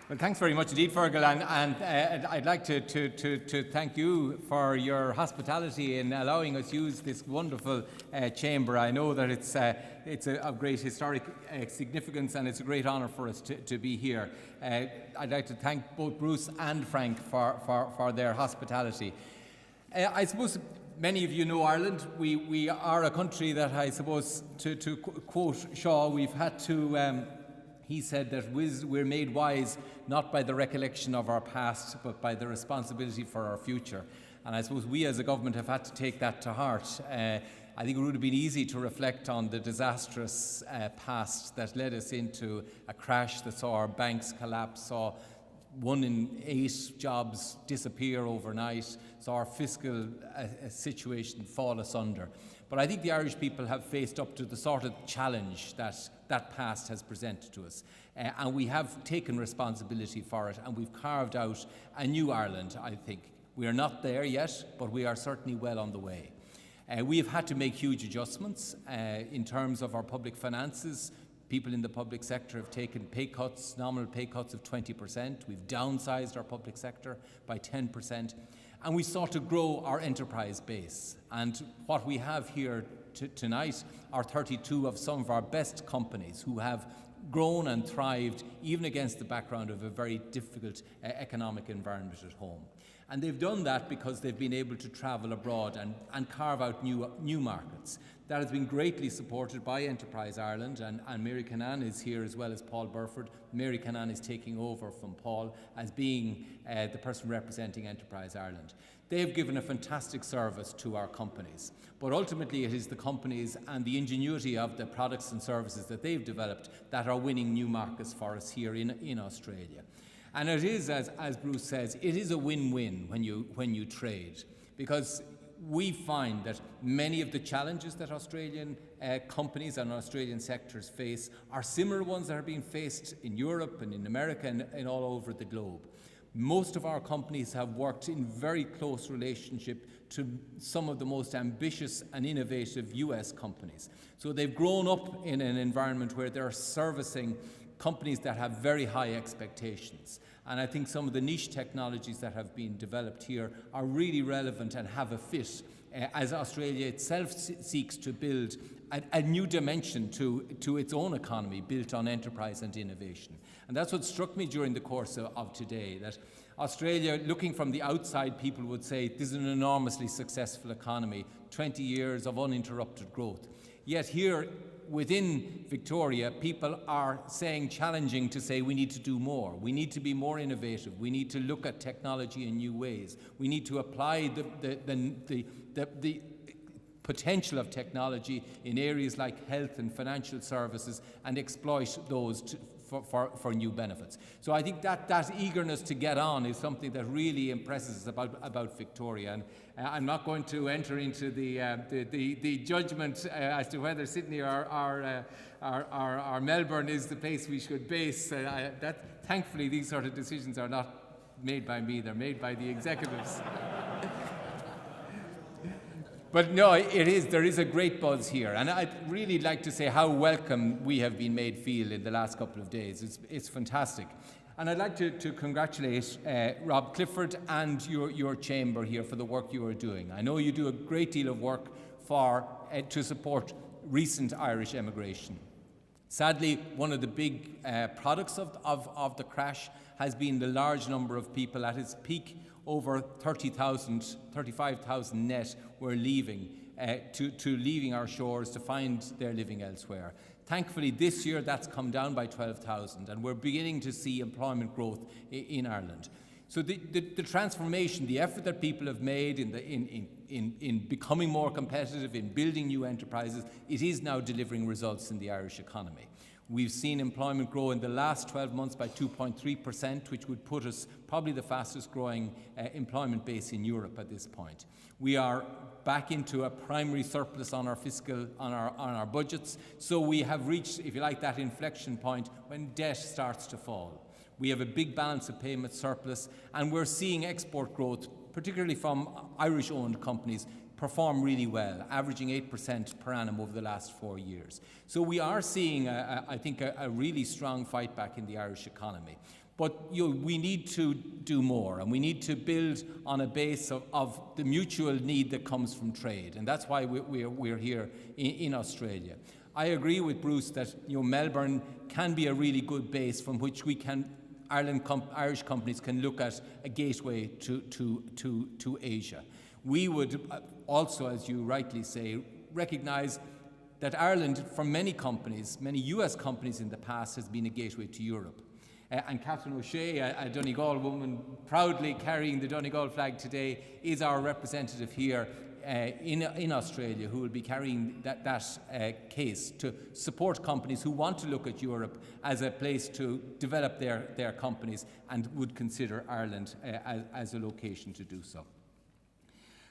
Well, thanks very much indeed, Fergal, and I'd like to thank you for your hospitality in allowing us use this wonderful chamber. I know that it's of great historic significance, and it's a great honour for us to be here. I'd like to thank both Bruce and Frank for their hospitality. I suppose many of you know Ireland. We are a country that, I suppose, to quote Shaw, we've had to... He said that we're made wise not by the recollection of our past, but by the responsibility for our future. And I suppose we as a government have had to take that to heart. I think it would have been easy to reflect on the disastrous past that led us into a crash that saw our banks collapse, saw 1 in 8 jobs disappear overnight, saw our fiscal situation fall asunder. But I think the Irish people have faced up to the sort of challenge that past has presented to us. And we have taken responsibility for it, and we've carved out a new Ireland, I think. We are not there yet, but we are certainly well on the way. We have had to make huge adjustments in terms of our public finances. People in the public sector have taken pay cuts, nominal pay cuts of 20%. We've downsized our public sector by 10%. And we sought to grow our enterprise base. And what we have here tonight are 32 of some of our best companies who have grown and thrived even against the background of a very difficult economic environment at home. And they've done that because they've been able to travel abroad and carve out new markets. That has been greatly supported by Enterprise Ireland, and Mary Cannan is here as well as Paul Burford. Mary Cannan is taking over from Paul as being the person representing Enterprise Ireland. They have given a fantastic service to our companies, but ultimately it is the companies and the ingenuity of the products and services that they've developed that are winning new markets for us here in Australia. And it is, as Bruce says, it is a win-win when you trade, because we find that many of the challenges that Australian companies and Australian sectors face are similar ones that are being faced in Europe and in America and all over the globe. Most of our companies have worked in very close relationship to some of the most ambitious and innovative US companies. So they've grown up in an environment where they're servicing companies that have very high expectations. And I think some of the niche technologies that have been developed here are really relevant and have a fit as Australia itself seeks to build a new dimension to its own economy built on enterprise and innovation. And that's what struck me during the course of today, that Australia, looking from the outside, people would say this is an enormously successful economy, 20 years of uninterrupted growth. Yet here, within Victoria, people are challenging to say we need to do more. We need to be more innovative. We need to look at technology in new ways. We need to apply the potential of technology in areas like health and financial services and exploit those for new benefits. So I think that eagerness to get on is something that really impresses us about Victoria. And I'm not going to enter into the judgment as to whether Sydney or Melbourne is the place we should base. Thankfully, these sort of decisions are not made by me; they're made by the executives. But no, there is a great buzz here, and I'd really like to say how welcome we have been made feel in the last couple of days. It's fantastic. And I'd like to congratulate Rob Clifford and your chamber here for the work you are doing. I know you do a great deal of work to support recent Irish emigration. Sadly, one of the big products of the crash has been the large number of people at its peak. Over 30,000, 35,000 net were leaving leaving our shores to find their living elsewhere. Thankfully, this year that's come down by 12,000, and we're beginning to see employment growth in Ireland. So the transformation, the effort that people have made in becoming more competitive, in building new enterprises, it is now delivering results in the Irish economy. We've seen employment grow in the last 12 months by 2.3%, which would put us probably the fastest growing employment base in Europe at this point. We are back into a primary surplus on our budgets, so we have reached, if you like, that inflection point when debt starts to fall. We have a big balance of payment surplus, and we're seeing export growth, particularly from Irish-owned companies, perform really well, averaging 8% per annum over the last 4 years. So we are seeing, I think, a really strong fight back in the Irish economy. But we need to do more, and we need to build on a base of the mutual need that comes from trade, and that's why we're here in Australia. I agree with Bruce that Melbourne can be a really good base from which Irish companies can look at a gateway to Asia. We would also, as you rightly say, recognise that Ireland, for many companies, many US companies in the past, has been a gateway to Europe. And Catherine O'Shea, a Donegal woman proudly carrying the Donegal flag today, is our representative here in Australia, who will be carrying that case to support companies who want to look at Europe as a place to develop their companies and would consider Ireland as a location to do so.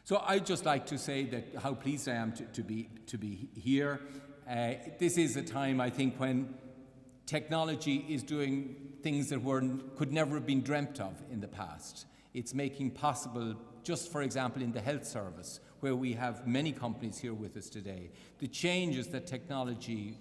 So I'd just like to say that how pleased I am to be here. This is a time, I think, when technology is doing things that could never have been dreamt of in the past. It's making possible, just for example, in the health service, where we have many companies here with us today, the changes that technology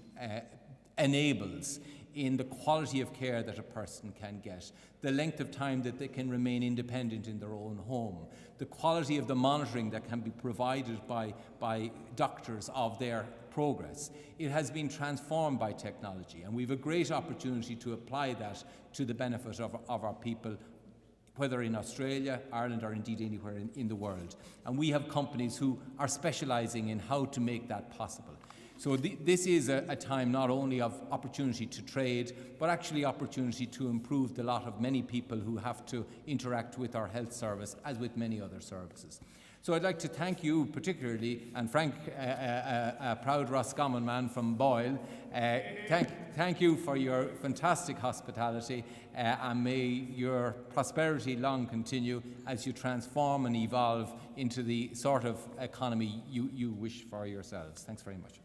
enables in the quality of care that a person can get, the length of time that they can remain independent in their own home, the quality of the monitoring that can be provided by doctors of their progress. It has been transformed by technology, and we have a great opportunity to apply that to the benefit of our people, whether in Australia, Ireland, or indeed anywhere in the world. And we have companies who are specialising in how to make that possible. So this is a time not only of opportunity to trade, but actually opportunity to improve the lot of many people who have to interact with our health service, as with many other services. So I'd like to thank you particularly, and Frank, a proud Roscommon man from Boyle, thank you for your fantastic hospitality, and may your prosperity long continue as you transform and evolve into the sort of economy you wish for yourselves. Thanks very much.